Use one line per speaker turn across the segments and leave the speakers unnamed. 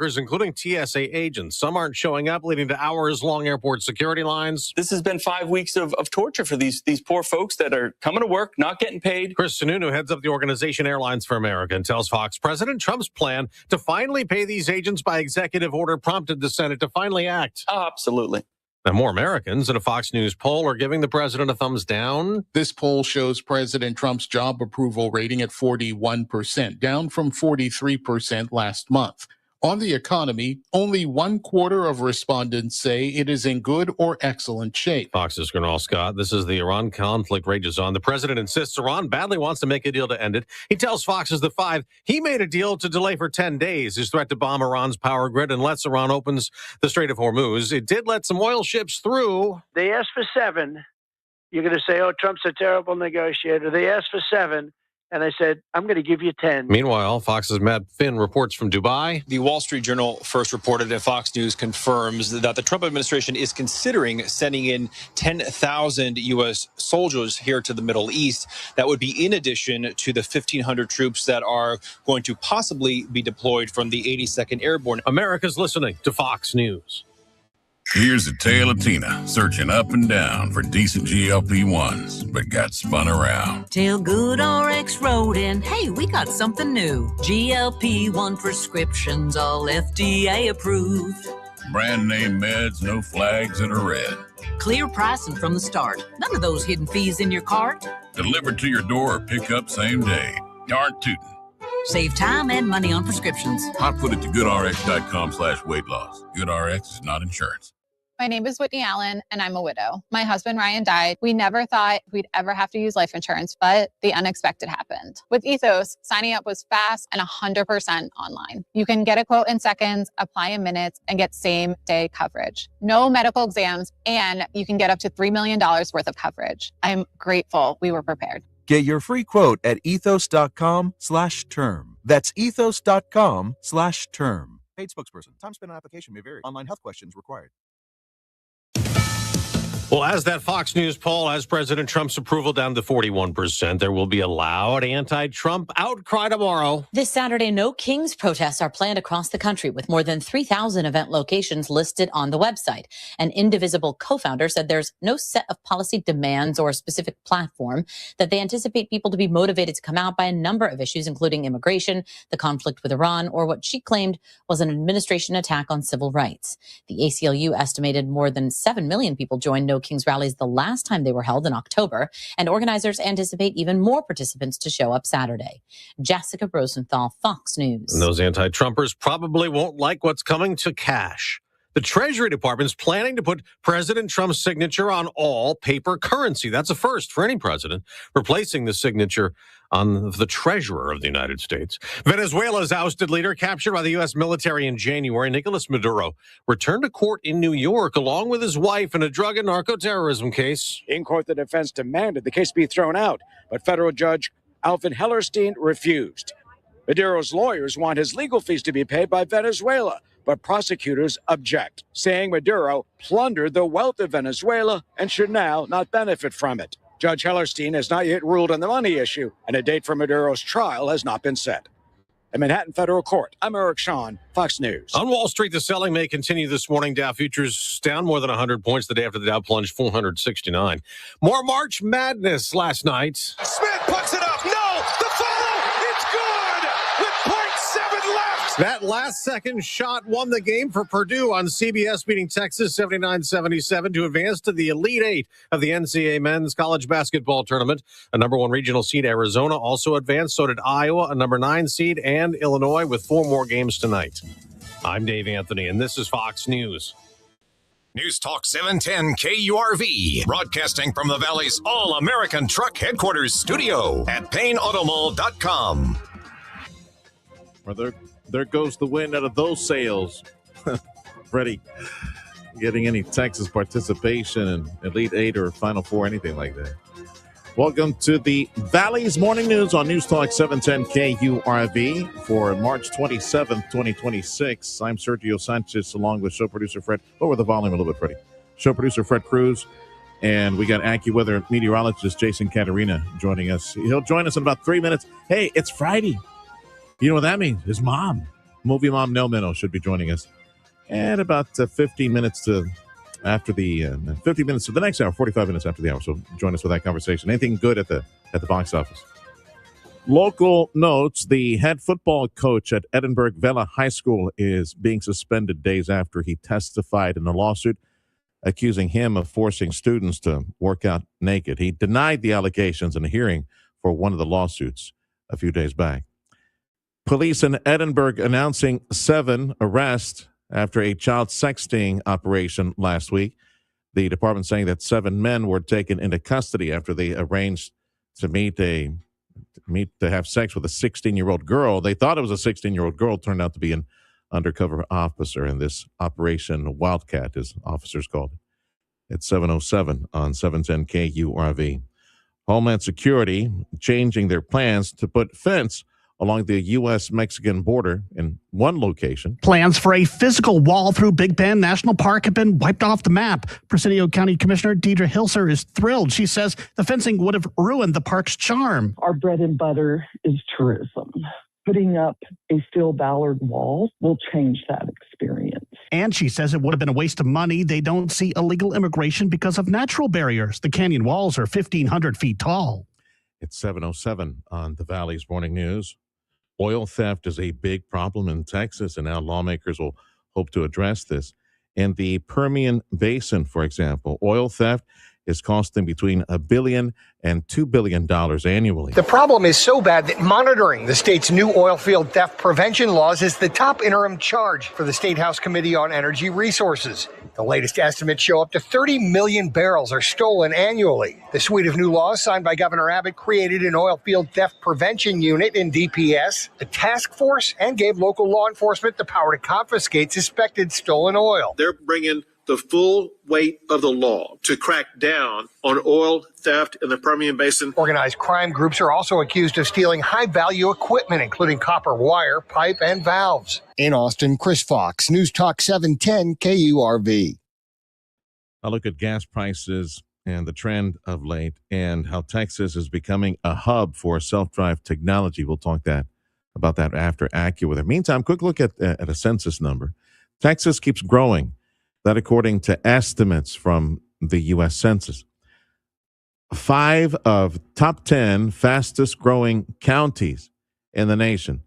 including TSA agents. Some aren't showing up, leading to hours-long airport security lines.
This has been 5 weeks of torture for these poor folks that are coming to work, not getting paid.
Chris Sununu heads up the organization Airlines for America and tells Fox President Trump's plan to finally pay these agents by executive order prompted the Senate to finally act.
Oh, absolutely.
And more Americans in a Fox News poll are giving the president a thumbs down.
This poll shows President Trump's job approval rating at 41%, down from 43% last month. On the economy, only 1/4 of respondents say it is in good or excellent shape.
Fox's Gernal Scott, this is the Iran conflict rages on. The president insists Iran badly wants to make a deal to end it. He tells Fox's The Five he made a deal to delay for 10 days his threat to bomb Iran's power grid unless Iran opens the Strait of Hormuz. It did let some oil ships through.
They asked for 7. You're going to say, oh, Trump's a terrible negotiator. They asked for 7. And I said, I'm going to give you 10.
Meanwhile, Fox's Matt Finn reports from Dubai.
The Wall Street Journal first reported that Fox News confirms that the Trump administration is considering sending in 10,000 U.S. soldiers here to the Middle East. That would be in addition to the 1,500 troops that are going to possibly be deployed from the 82nd Airborne.
America's listening to Fox News.
Here's the tale of Tina, searching up and down for decent GLP-1s, but got spun around.
Till Good RX wrote in, hey, we got something new. GLP-1 prescriptions, all FDA approved.
Brand name meds, no flags that are red.
Clear pricing from the start. None of those hidden fees in your cart.
Delivered to your door or pick up same day. Darn tootin'.
Save time and money on prescriptions.
Hot foot it to goodrx.com/weight loss. GoodRx is not insurance.
My name is Whitney Allen, and I'm a widow. My husband, Ryan, died. We never thought we'd ever have to use life insurance, but the unexpected happened. With Ethos, signing up was fast and 100% online. You can get a quote in seconds, apply in minutes, and get same-day coverage. No medical exams, and you can get up to $3 million worth of coverage. I'm grateful we were prepared.
Get your free quote at ethos.com/term. That's ethos.com/term. Paid spokesperson. Time spent on application may vary. Online health questions required.
Well, as that Fox News poll has President Trump's approval down to 41%, there will be a loud anti-Trump outcry tomorrow.
This Saturday, No Kings protests are planned across the country with more than 3,000 event locations listed on the website. An Indivisible co-founder said there's no set of policy demands or a specific platform, that they anticipate people to be motivated to come out by a number of issues, including immigration, the conflict with Iran, or what she claimed was an administration attack on civil rights. The ACLU estimated more than 7 million people joined No Kings rallies the last time they were held in October, and organizers anticipate even more participants to show up Saturday. Jessica Rosenthal, Fox News.
And those anti-Trumpers probably won't like what's coming to cash. The Treasury Department is planning to put President Trump's signature on all paper currency. That's a first for any president, replacing the signature on the Treasurer of the United States. Venezuela's ousted leader, captured by the U.S. military in January, Nicolas Maduro, returned to court in New York along with his wife in a drug and narco-terrorism case.
In court, the defense demanded the case be thrown out, but federal judge Alvin Hellerstein refused. Maduro's lawyers want his legal fees to be paid by Venezuela, but prosecutors object, saying Maduro plundered the wealth of Venezuela and should now not benefit from it. Judge Hellerstein has not yet ruled on the money issue, and a date for Maduro's trial has not been set. In Manhattan Federal Court, I'm Eric Shawn, Fox News.
On Wall Street, the selling may continue this morning. Dow futures down more than 100 points the day after the Dow plunged 469. More March Madness last night.
Smith puts it up. No, the follow. It's good with .7 left.
That last-second shot won the game for Purdue on CBS, beating Texas 79-77 to advance to the Elite Eight of the NCAA Men's College Basketball Tournament. A number 1 regional seed, Arizona, also advanced. So did Iowa, a number 9 seed, and Illinois, with 4 more games tonight. I'm Dave Anthony, and this is Fox News.
News Talk 710 KURV, broadcasting from the Valley's All-American Truck Headquarters studio at PayneAutomall.com.
Well, there goes the wind out of those sails. Freddie, getting any Texas participation in Elite Eight or Final Four, anything like that. Welcome to the Valley's Morning News on News Talk 710 KURV for March 27th, 2026. I'm Sergio Sanchez along with show producer Fred. Lower the volume a little bit, Freddie. Show producer Fred Cruz. And we got AccuWeather meteorologist Jason Caterina joining us. He'll join us in about 3 minutes. Hey, it's Friday. You know what that means? His mom. movie mom Nell Minow should be joining us at about 15 minutes to after the 50 minutes to the next hour, 45 minutes after the hour. So join us for that conversation. Anything good at the box office? Local notes: the head football coach at Edinburgh Vela High School is being suspended days after he testified in a lawsuit accusing him of forcing students to work out naked. He denied the allegations in a hearing for one of the lawsuits a few days back. Police in Edinburgh announcing 7 arrests after a child sexting operation last week. The department saying that 7 men were taken into custody after they arranged to to have sex with a 16-year-old girl. They thought it was a 16-year-old girl. Turned out to be an undercover officer in this Operation Wildcat, as officers called it. It's 7:07 on 710 KURV. Homeland Security changing their plans to put fence along the U.S.-Mexican border in one location.
Plans for a physical wall through Big Bend National Park have been wiped off the map. Presidio County Commissioner Deidre Hilser is thrilled. She says the fencing would have ruined the park's charm.
Our bread and butter is tourism. Putting up a steel ballard wall will change that experience.
And she says it would have been a waste of money. They don't see illegal immigration because of natural barriers. The canyon walls are 1,500 feet tall.
It's 7:07 on the Valley's Morning News. Oil theft is a big problem in Texas, and now lawmakers will hope to address this. In the Permian Basin, for example, oil theft is costing between $1 billion and $2 billion annually.
The problem is so bad that monitoring the state's new oil field theft prevention laws is the top interim charge for the State House Committee on Energy Resources. The latest estimates show up to 30 million barrels are stolen annually. The suite of new laws signed by Governor Abbott created an oil field theft prevention unit in DPS, a task force, and gave local law enforcement the power to confiscate suspected stolen oil.
They're bringing the full weight of the law to crack down on oil theft in the Permian Basin.
Organized crime groups are also accused of stealing high-value equipment, including copper wire, pipe, and valves. In Austin, Chris Fox, News Talk 710 KURV.
I look at gas prices and the trend of late and how Texas is becoming a hub for self-drive technology. We'll talk about that after AccuWeather. Meantime, quick look at a census number. Texas keeps growing. That according to estimates from the U.S. Census. 5 of top 10 fastest growing counties in the nation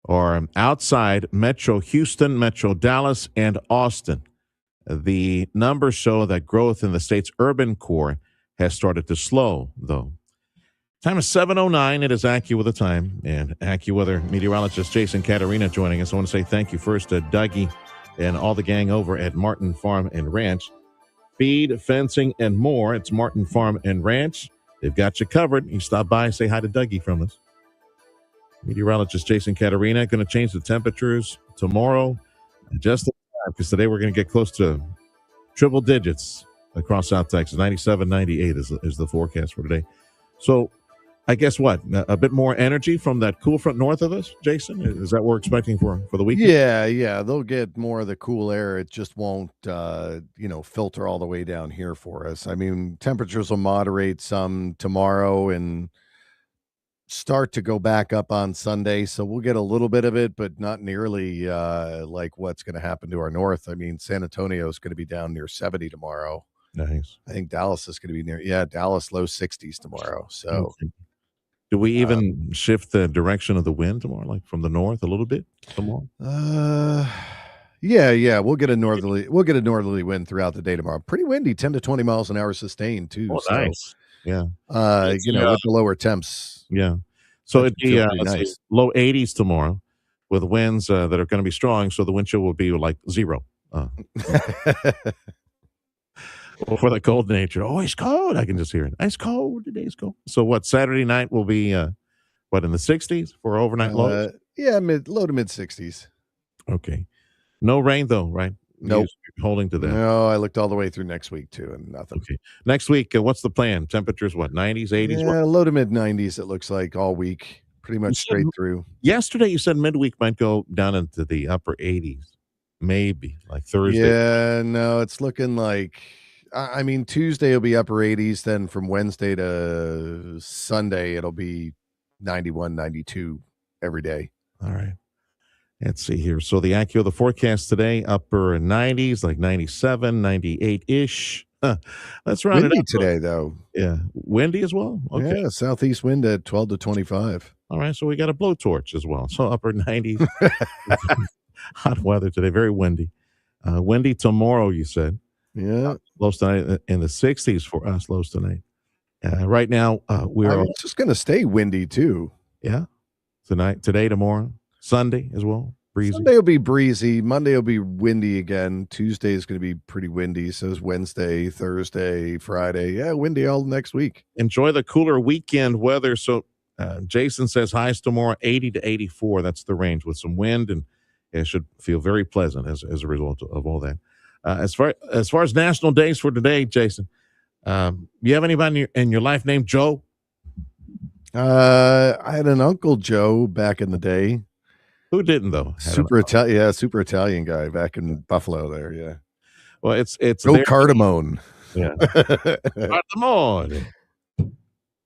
are outside Metro Houston, Metro Dallas, and Austin. The numbers show that growth in the state's urban core has started to slow, though. Time is 7:09. It is AccuWeather time, and AccuWeather meteorologist Jason Caterina joining us. I want to say thank you first to Dougie and all the gang over at Martin Farm and Ranch. Feed, fencing, and more. It's Martin Farm and Ranch. They've got you covered. You stop by, say hi to Dougie from us. Meteorologist Jason Caterina going to change the temperatures tomorrow just in time, because today we're going to get close to triple digits across South Texas. 97, 98 is the forecast for today. So I guess what? A bit more energy from that cool front north of us, Jason? Is that what we're expecting for the weekend?
Yeah. They'll get more of the cool air. It just won't, filter all the way down here for us. I mean, temperatures will moderate some tomorrow and start to go back up on Sunday. So we'll get a little bit of it, but not nearly like what's going to happen to our north. I mean, San Antonio is going to be down near 70 tomorrow.
Nice.
I think Dallas is going to be Dallas low 60s tomorrow. So.
Okay. Do we even shift the direction of the wind tomorrow, like from the north a little bit tomorrow?
Yeah. We'll get a northerly wind throughout the day tomorrow. Pretty windy, 10 to 20 miles an hour sustained too.
Oh,
so,
nice. Yeah.
With the lower temps.
Yeah. So it'd be
nice.
low 80s tomorrow with winds that are going to be strong. So the wind chill will be like 0. Well, for the cold nature. Oh, it's cold. I can just hear it. It's cold. Today's cold. So what, Saturday night will be, in the 60s for overnight lows?
Low to mid 60s.
Okay. No rain though, right?
Nope.
Holding to that.
No, I looked all the way through next week too and nothing.
Okay. Next week, what's the plan? Temperatures, 90s, 80s?
Yeah, low to mid 90s it looks like all week. Pretty much straight through.
Yesterday you said midweek might go down into the upper 80s. Maybe, like Thursday.
Yeah, no, it's looking like... I mean, Tuesday will be upper 80s. Then from Wednesday to Sunday, it'll be 91, 92 every day.
All right. Let's see here. So the AccuWeather, the forecast today, upper 90s, like 97, 98-ish. Let's round
Windy
it up.
today, though.
Yeah. Windy as well? Okay.
Yeah, southeast wind at 12 to 25.
All right. So we got a blowtorch as well. So upper 90s. Hot weather today. Very windy. Windy tomorrow, you said.
Yeah.
Lows tonight in the 60s for us, lows tonight. Right now, we're
It's just going to stay windy, too.
Yeah. Today, tomorrow, Sunday as well. Breezy.
Sunday will be breezy. Monday will be windy again. Tuesday is going to be pretty windy. So is Wednesday, Thursday, Friday. Yeah, windy all next week.
Enjoy the cooler weekend weather. So Jason says highs tomorrow 80 to 84. That's the range with some wind, and it should feel very pleasant as a result of all that. As far as national days for today, Jason, you have anybody in your life named Joe?
I had an Uncle Joe back in the day.
Who didn't, though?
Super Italian guy back in Buffalo there, yeah.
Well, it's
Joe Cardamone.
Yeah. Cardamone.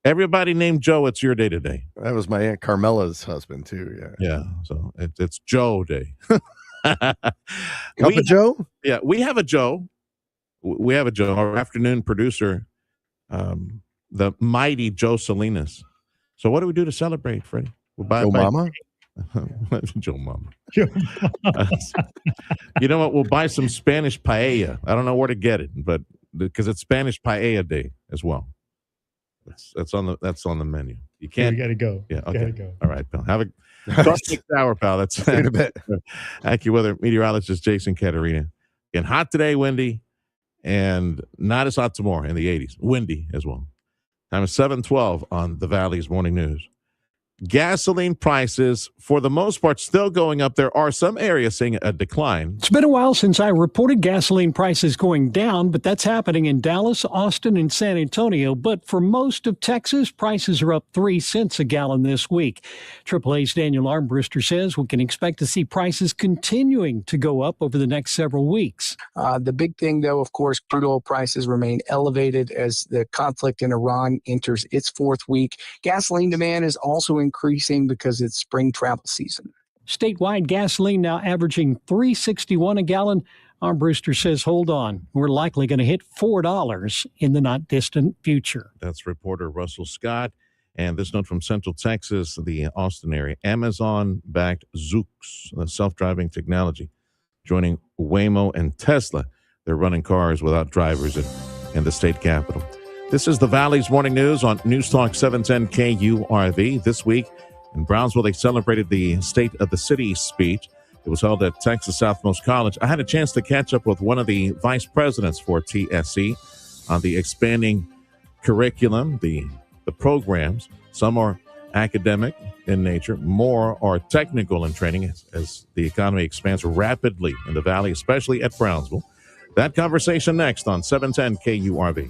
Everybody named Joe, it's your day today.
That was my Aunt Carmela's husband, too, yeah.
Yeah, so it's Joe Day.
Joe?
Yeah, we have a Joe. We have a Joe, our afternoon producer, the mighty Joe Salinas. So what do we do to celebrate, Freddie?
Joe Mama?
Joe Mama. You know what? We'll buy some Spanish paella. I don't know where to get it, but because it's Spanish paella day as well. That's on the menu. You can't.
We got to go.
Yeah. Okay.
Gotta go.
All right, pal. Have a next hour, pal. That's
in a bit.
AccuWeather meteorologist Jason Caterina. Again, hot today, windy, and not as hot tomorrow in the 80s. Windy as well. Time is 7:12 on the Valley's Morning News. Gasoline prices, for the most part, still going up. There are some areas seeing a decline.
It's been a while since I reported gasoline prices going down, but that's happening in Dallas, Austin, and San Antonio. But for most of Texas, prices are up 3 cents a gallon this week. AAA's Daniel Armbruster says we can expect to see prices continuing to go up over the next several weeks.
The big thing, though, of course, crude oil prices remain elevated as the conflict in Iran enters its fourth week. Gasoline demand is also increasing because it's spring travel season.
Statewide gasoline now averaging $3.61 a gallon. Armbruster says, hold on, we're likely going to hit $4 in the not distant future.
That's reporter Russell Scott. And this note from Central Texas, the Austin area. Amazon-backed Zoox, the self-driving technology, joining Waymo and Tesla. They're running cars without drivers in the state capital. This is the Valley's Morning News on News Talk 710 KURV. This week in Brownsville, they celebrated the State of the City speech. It was held at Texas Southmost College. I had a chance to catch up with one of the vice presidents for TSC on the expanding curriculum, the programs. Some are academic in nature, more are technical in training as the economy expands rapidly in the Valley, especially at Brownsville. That conversation next on 710 KURV.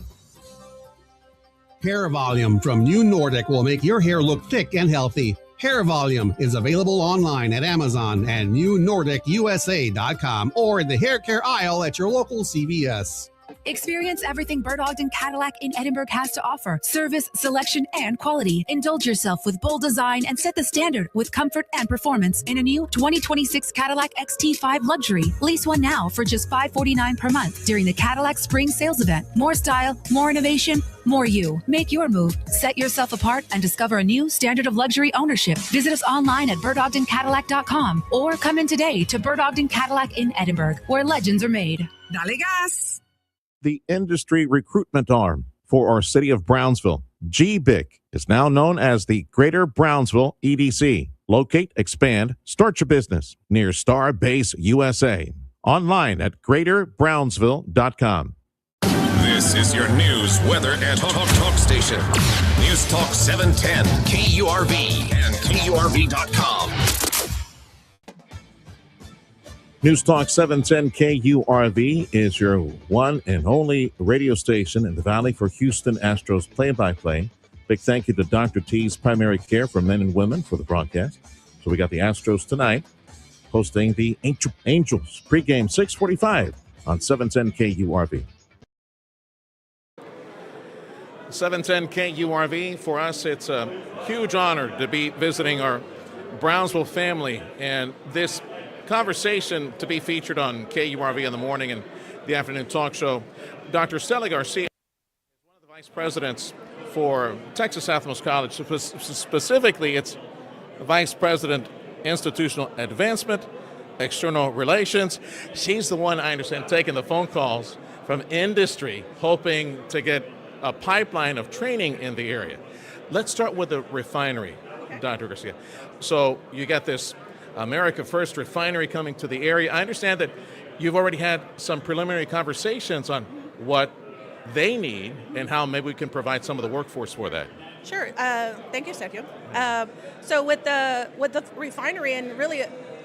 Hair Volume from New Nordic will make your hair look thick and healthy. Hair Volume is available online at Amazon and NewNordicUSA.com or in the hair care aisle at your local CVS.
Experience everything Bird Ogden Cadillac in Edinburgh has to offer. Service, selection, and quality. Indulge yourself with bold design and set the standard with comfort and performance in a new 2026 Cadillac XT5 Luxury. Lease one now for just $549 per month during the Cadillac Spring Sales Event. More style, more innovation, more you. Make your move. Set yourself apart and discover a new standard of luxury ownership. Visit us online at birdogdencadillac.com or come in today to Bird Ogden Cadillac in Edinburgh, where legends are made. Dale gas!
The industry recruitment arm for our city of Brownsville, GBIC, is now known as the Greater Brownsville EDC. Locate, expand, start your business near Starbase USA. Online at greaterbrownsville.com.
This is your news, weather, and talk station. News Talk 710 KURV and KURV.com.
News Talk 710 KURV is your one and only radio station in the Valley for Houston Astros play-by-play. Big thank you to Dr. T's Primary Care for Men and Women for the broadcast. So we got the Astros tonight hosting the Angels pregame 6:45 on 710 KURV. 710 KURV. For us, it's a huge honor to be visiting our Brownsville family, and this conversation to be featured on KURV in the morning and the afternoon talk show. Dr. Stella Garcia is one of the vice presidents for Texas Southmost College. Specifically, it's Vice President, Institutional Advancement, External Relations. She's the one, I understand, taking the phone calls from industry, hoping to get a pipeline of training in the area. Let's start with the refinery, Dr. Garcia. So you got this America First refinery coming to the area. I understand that you've already had some preliminary conversations on what they need and how maybe we can provide some of the workforce for that.
Sure. Thank you, Sergio. So with the refinery and really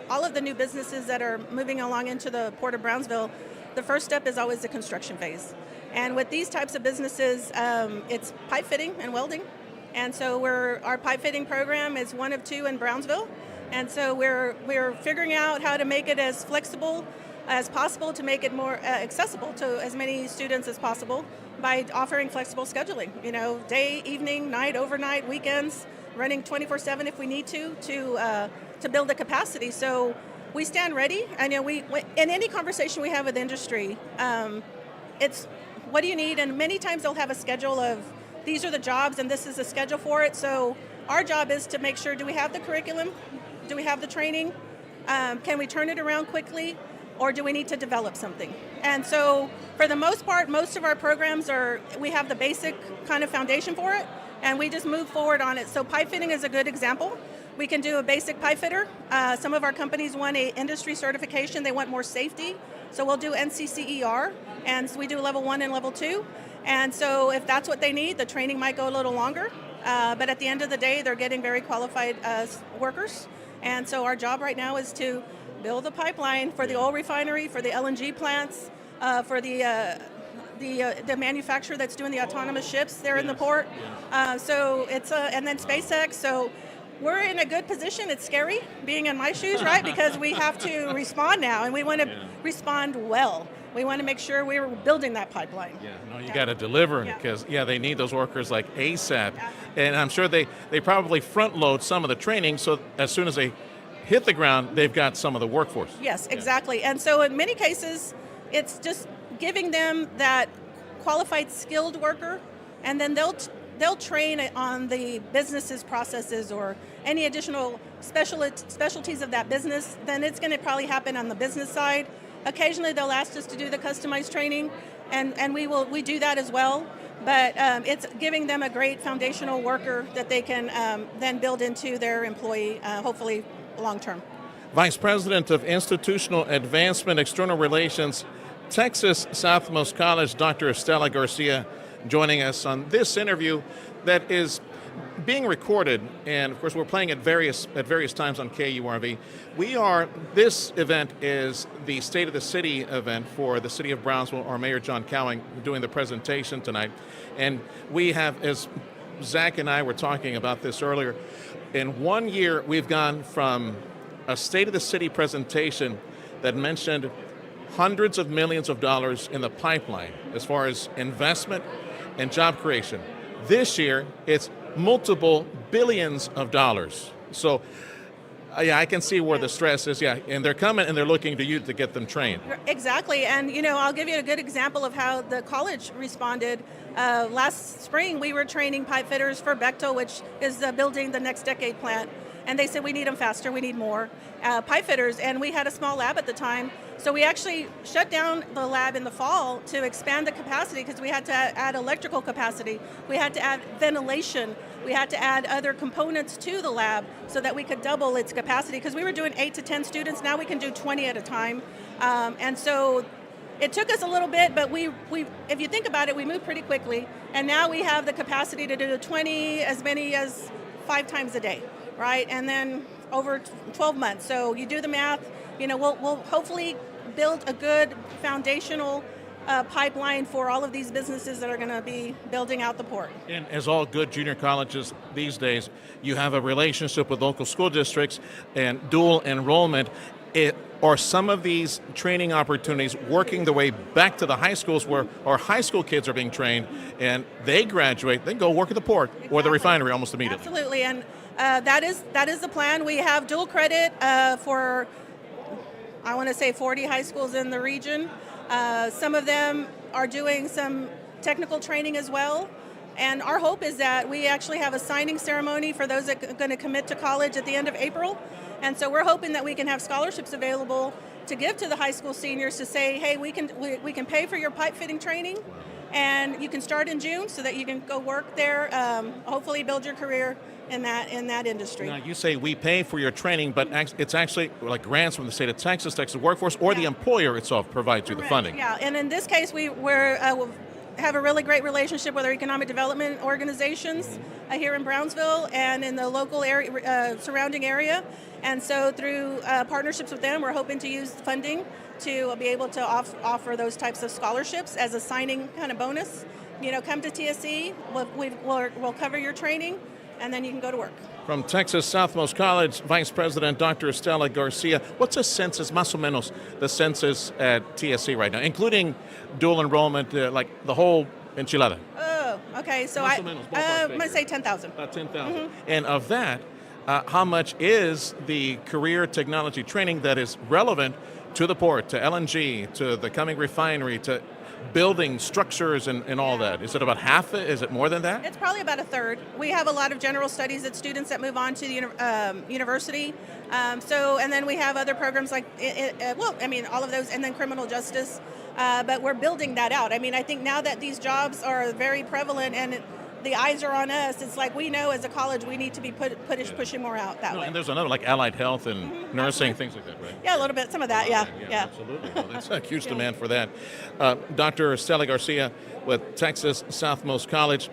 all of the new businesses that are moving along into the Port of Brownsville, the first step is always the construction phase. And with these types of businesses, it's pipe fitting and welding. And so our pipe fitting program is one of 2 in Brownsville. And so we're figuring out how to make it as flexible as possible to make it more accessible to as many students as possible by offering flexible scheduling, day, evening, night, overnight, weekends, running 24/7 if we need to build the capacity. So we stand ready. I know in any conversation we have with industry, it's what do you need? And many times they'll have a schedule of these are the jobs and this is the schedule for it. So our job is to make sure, do we have the curriculum? Do we have the training? Can we turn it around quickly? Or do we need to develop something? And so for the most part, most of our programs we have the basic kind of foundation for it, and we just move forward on it. So pipe fitting is a good example. We can do a basic pipe fitter. Some of our companies want an industry certification. They want more safety. So we'll do NCCER, and we do level 1 and level 2. And so if that's what they need, the training might go a little longer. But at the end of the day, they're getting very qualified workers. And so our job right now is to build a pipeline for the oil refinery, for the LNG plants, for the manufacturer that's doing the autonomous ships there in the port. So it's and then SpaceX. So we're in a good position. It's scary being in my shoes, right? Because we have to respond now, and we want to respond well. We want to make sure we're building that pipeline.
You got to deliver because they need those workers like ASAP. And I'm sure they probably front load some of the training so as soon as they hit the ground, they've got some of the workforce.
Yes, exactly. And so in many cases, it's just giving them that qualified skilled worker, and then they'll train on the business's processes or any additional specialties of that business. Then it's going to probably happen on the business side. Occasionally they'll ask us to do the customized training, and we do that as well. But it's giving them a great foundational worker that they can then build into their employee, hopefully long term.
Vice President of Institutional Advancement, External Relations, Texas Southmost College, Dr. Estela Garcia, joining us on this interview that is being recorded, and of course we're playing at various times on KURV. This event is the State of the City event for the City of Brownsville, or Mayor John Cowing doing the presentation tonight. And we have, as Zach and I were talking about this earlier, in 1 year we've gone from a State of the City presentation that mentioned hundreds of millions of dollars in the pipeline as far as investment and job creation. This year, it's multiple billions of dollars. So, I can see where the stress is, and they're coming and they're looking to you to get them trained.
Exactly, and I'll give you a good example of how the college responded. Last spring, we were training pipe fitters for Bechtel, which is building the Next Decade plant, and they said we need them faster, we need more pipe fitters, and we had a small lab at the time. So we actually shut down the lab in the fall to expand the capacity because we had to add electrical capacity. We had to add ventilation. We had to add other components to the lab so that we could double its capacity because we were doing 8 to 10 students. Now we can do 20 at a time. And so it took us a little bit, but we if you think about it, we moved pretty quickly. And now we have the capacity to do 20, as many as 5 times a day, right? And then over 12 months. So you do the math, we'll hopefully build a good foundational pipeline for all of these businesses that are going to be building out the port.
And as all good junior colleges these days, you have a relationship with local school districts and dual enrollment. Are some of these training opportunities working their way back to the high schools where our high school kids are being trained and they graduate, they go work at the port or the refinery almost immediately?
Absolutely, and that is the plan. We have dual credit for I want to say 40 high schools in the region. Some of them are doing some technical training as well. And our hope is that we actually have a signing ceremony for those that are going to commit to college at the end of April. And so we're hoping that we can have scholarships available to give to the high school seniors to say, hey, we can pay for your pipe fitting training, and you can start in June so that you can go work there, hopefully build your career in that industry.
Now, you say we pay for your training, but it's actually like grants from the state of Texas, Texas Workforce, or the employer itself provides you the funding.
Yeah, and in this case, we have a really great relationship with our economic development organizations here in Brownsville and in the local area, surrounding area. And so through partnerships with them, we're hoping to use funding to be able to offer those types of scholarships as a signing kind of bonus. You know, come to TSC, we'll cover your training, and then you can go to work.
From Texas Southmost College, Vice President Dr. Estela Garcia, what's the census, más o menos, the census at TSC right now, including dual enrollment, like the whole enchilada?
Oh, okay. So I'm going to say 10,000.
About 10,000. And of that, how much is the career technology training that is relevant to the port, to LNG, to the coming refinery, to building structures and all that? Is it about half? Is it more than that?
It's probably about a third. We have a lot of general studies that students that move on to the university. And then we have other programs like, all of those, and then criminal justice. But we're building that out. I mean, I think now that these jobs are very prevalent and the eyes are on us, it's like we know as a college we need to be pushing more out that way.
And there's another like allied health and nursing, things like that, right?
Yeah, a little bit, some of that, yeah.
Absolutely. Well, there's a huge demand for that. Dr. Estela Garcia with Texas Southmost College.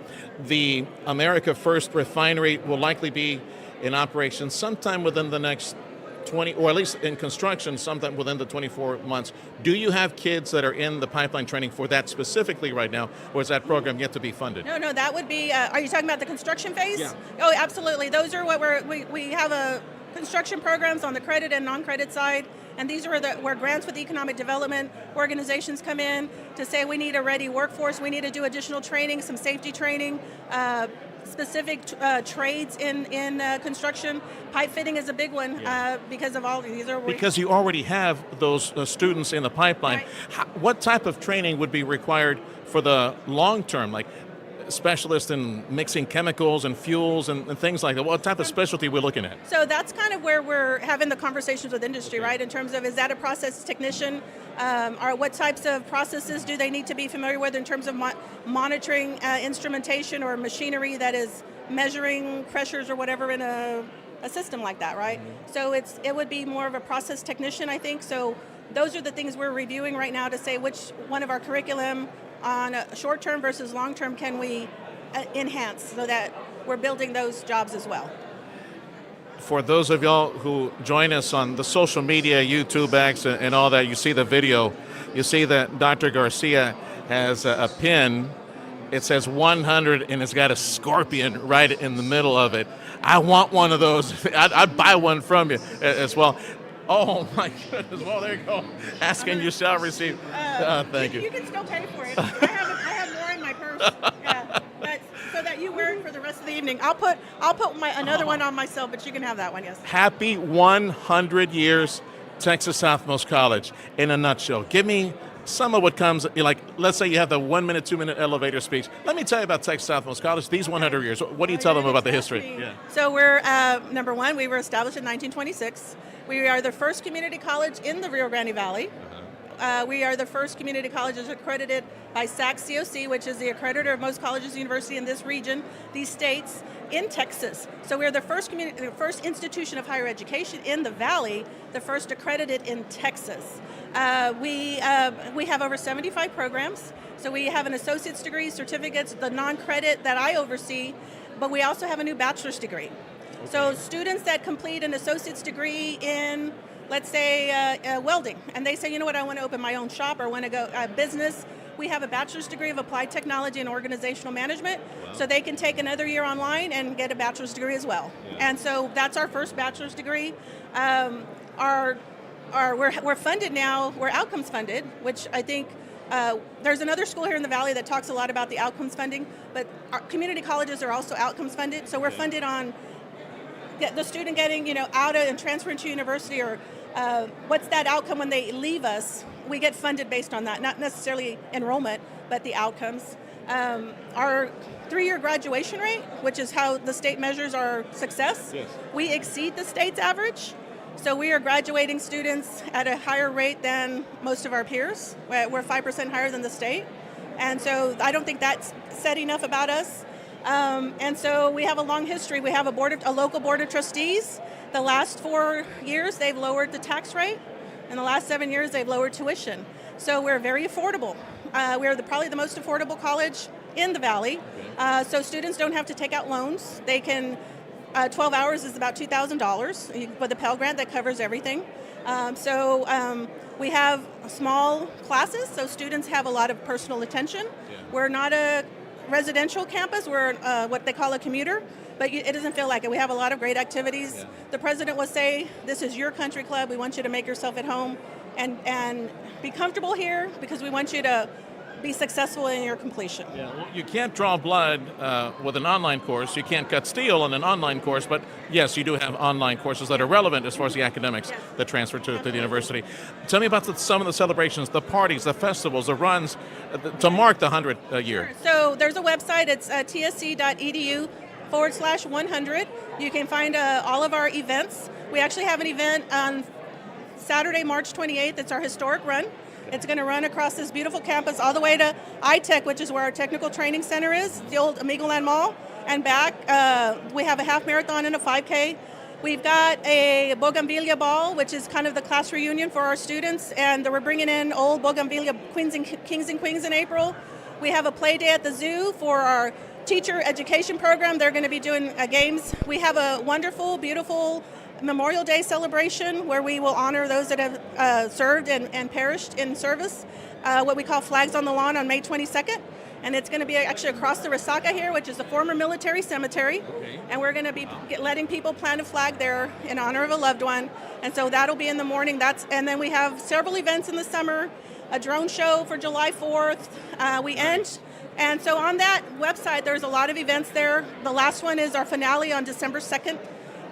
The America First refinery will likely be in operation sometime within the next 20, or at least in construction, sometime within the 24 months. Do you have kids that are in the pipeline training for that specifically right now, or is that program yet to be funded?
No, that would be, are you talking about the construction phase?
Yeah.
Oh, absolutely. Those are what we have construction programs on the credit and non-credit side, and these are where grants with economic development organizations come in to say we need a ready workforce, we need to do additional training, some safety training, specific trades in construction. Pipe fitting is a big one because of all these are.
Because you already have those students in the pipeline. Right. What type of training would be required for the long term, like specialists in mixing chemicals and fuels and things like that? What type of specialty we're looking at?
So that's kind of where we're having the conversations with industry, right? In terms of, is that a process technician? Or what types of processes do they need to be familiar with in terms of monitoring instrumentation or machinery that is measuring pressures or whatever in a system like that, right? So it would be more of a process technician, I think. So those are the things we're reviewing right now to say which one of our curriculum on a short-term versus long-term can we enhance so that we're building those jobs as well.
For those of y'all who join us on the social media, YouTube X and all that, you see the video, you see that Dr. Garcia has a pin. It says 100 and it's got a scorpion right in the middle of it. I want one of those. I'd buy one from you as well. Oh my goodness! Well, there you go. Asking you shall receive. Thank you.
You can still pay for it. I have more in my purse. Yeah, so that you wear it for the rest of the evening. I'll put another one on myself, but you can have that one. Yes.
Happy 100 years, Texas Southmost College. In a nutshell, give me some of what comes. Like, let's say you have the 1 minute, 2 minute elevator speech. Let me tell you about Texas Southmost College. These 100 years. What do you tell them about the history? Yeah.
So we're number one. We were established in 1926. We are the first community college in the Rio Grande Valley. We are the first community college that's accredited by SAC-COC, which is the accreditor of most colleges and universities in this region, these states, in Texas. So we're the first institution of higher education in the Valley, the first accredited in Texas. We have over 75 programs. So we have an associate's degree, certificates, the non-credit that I oversee, but we also have a new bachelor's degree. Okay. So students that complete an associate's degree in, let's say, welding, and they say, you know what, I want to open my own shop or want to go business, we have a bachelor's degree of applied technology and organizational management. Wow. So they can take another year online and get a bachelor's degree as well. Yeah. And so that's our first bachelor's degree. We're funded now, we're outcomes funded, which I think there's another school here in the Valley that talks a lot about the outcomes funding, but our community colleges are also outcomes funded. So we're funded on the student getting, out of and transferring to university or What's that outcome when they leave us? We get funded based on that, not necessarily enrollment, but the outcomes. Our 3-year graduation rate, which is how the state measures our success, we exceed the state's average. So we are graduating students at a higher rate than most of our peers. We're 5% higher than the state. And so I don't think that's said enough about us. And so we have a long history. We have a local board of trustees. The last 4 years, they've lowered the tax rate. In the last 7 years, they've lowered tuition. So we're very affordable. We're probably the most affordable college in the Valley. So students don't have to take out loans. They can, 12 hours is about $2,000 with a Pell Grant that covers everything. We have small classes, so students have a lot of personal attention. We're not a residential campus. We're what they call a commuter, but it doesn't feel like it. We have a lot of great activities. The president will say, this is your country club. We want you to make yourself at home and be comfortable here because we want you to be successful in your completion.
Well, you can't draw blood with an online course. You can't cut steel in an online course, but yes, you do have online courses that are relevant as far as the academics that transfer to the university. Tell me about some of the celebrations, the parties, the festivals, the runs to mark the 100th year.
So there's a website. It's tsc.edu/100. You can find all of our events. We actually have an event on Saturday, March 28th. It's our historic run. It's going to run across this beautiful campus all the way to iTech, which is where our technical training center is, the old Amigoland Mall, and back. We have a half marathon and a 5K. We've got a Bougainvillea Ball, which is kind of the class reunion for our students, and we're bringing in old Bougainvillea kings and queens in April. We have a play day at the zoo for our teacher education program. They're going to be doing games. We have a wonderful, beautiful Memorial Day celebration where we will honor those that have served and perished in service, what we call Flags on the Lawn on May 22nd. And it's going to be actually across the Resaca here, which is a former military cemetery. And we're going to be letting people plant a flag there in honor of a loved one. And so that'll be in the morning. And then we have several events in the summer, a drone show for July 4th. And so on that website, there's a lot of events there. The last one is our finale on December 2nd.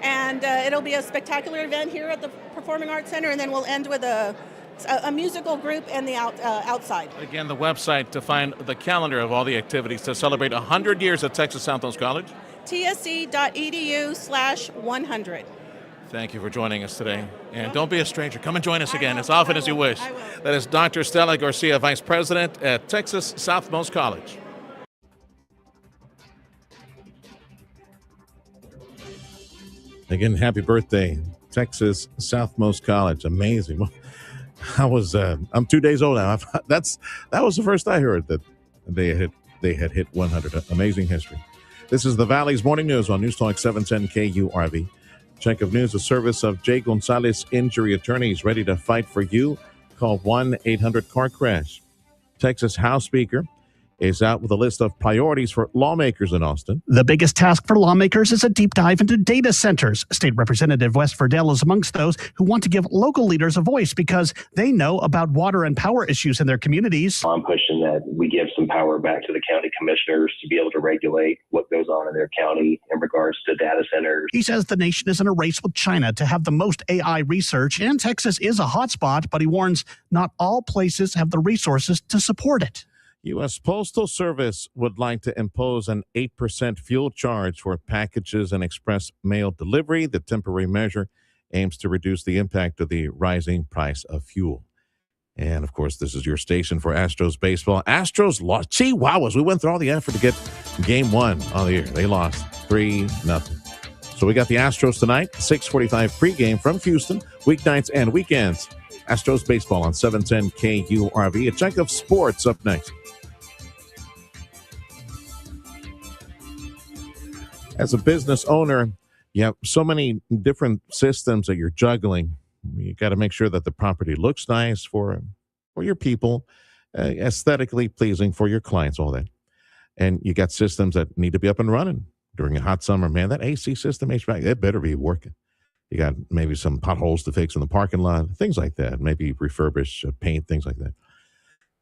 And it'll be a spectacular event here at the Performing Arts Center, and then we'll end with a musical group and the outside.
Again, the website to find the calendar of all the activities to celebrate 100 years at Texas Southmost College.
tsc.edu/100.
Thank you for joining us today. And don't be a stranger. Come and join us again as often as you wish. That is Dr. Stella Garcia, Vice President at Texas Southmost College.
Again, happy birthday, Texas Southmost College. Amazing. I'm 2 days old now. That was the first I heard that they had hit 100. Amazing history. This is the Valley's Morning News on News Talk 710 KURV. Check of news, a service of Jay Gonzalez Injury Attorneys, ready to fight for you. Call 1-800-CAR-CRASH. Texas House Speaker is out with a list of priorities for lawmakers in Austin.
The biggest task for lawmakers is a deep dive into data centers. State Representative Wes Verdell is amongst those who want to give local leaders a voice because they know about water and power issues in their communities.
I'm pushing that we give some power back to the county commissioners to be able to regulate what goes on in their county in regards to data centers.
He says the nation is in a race with China to have the most AI research, and Texas is a hotspot, but he warns not all places have the resources to support it.
U.S. Postal Service would like to impose an 8% fuel charge for packages and express mail delivery. The temporary measure aims to reduce the impact of the rising price of fuel. And, of course, this is your station for Astros baseball. Astros lost. Chihuahuas. We went through all the effort to get game one on the air. They lost 3-0. So we got the Astros tonight, 6:45 pregame from Houston, weeknights and weekends. Astros baseball on 710 KURV. A check of sports up next. As a business owner, you have so many different systems that you're juggling. You got to make sure that the property looks nice for your people, aesthetically pleasing for your clients, all that. And you got systems that need to be up and running during a hot summer. Man, that AC system, HVAC, it better be working. You got maybe some potholes to fix in the parking lot, things like that. Maybe refurbish, paint, things like that.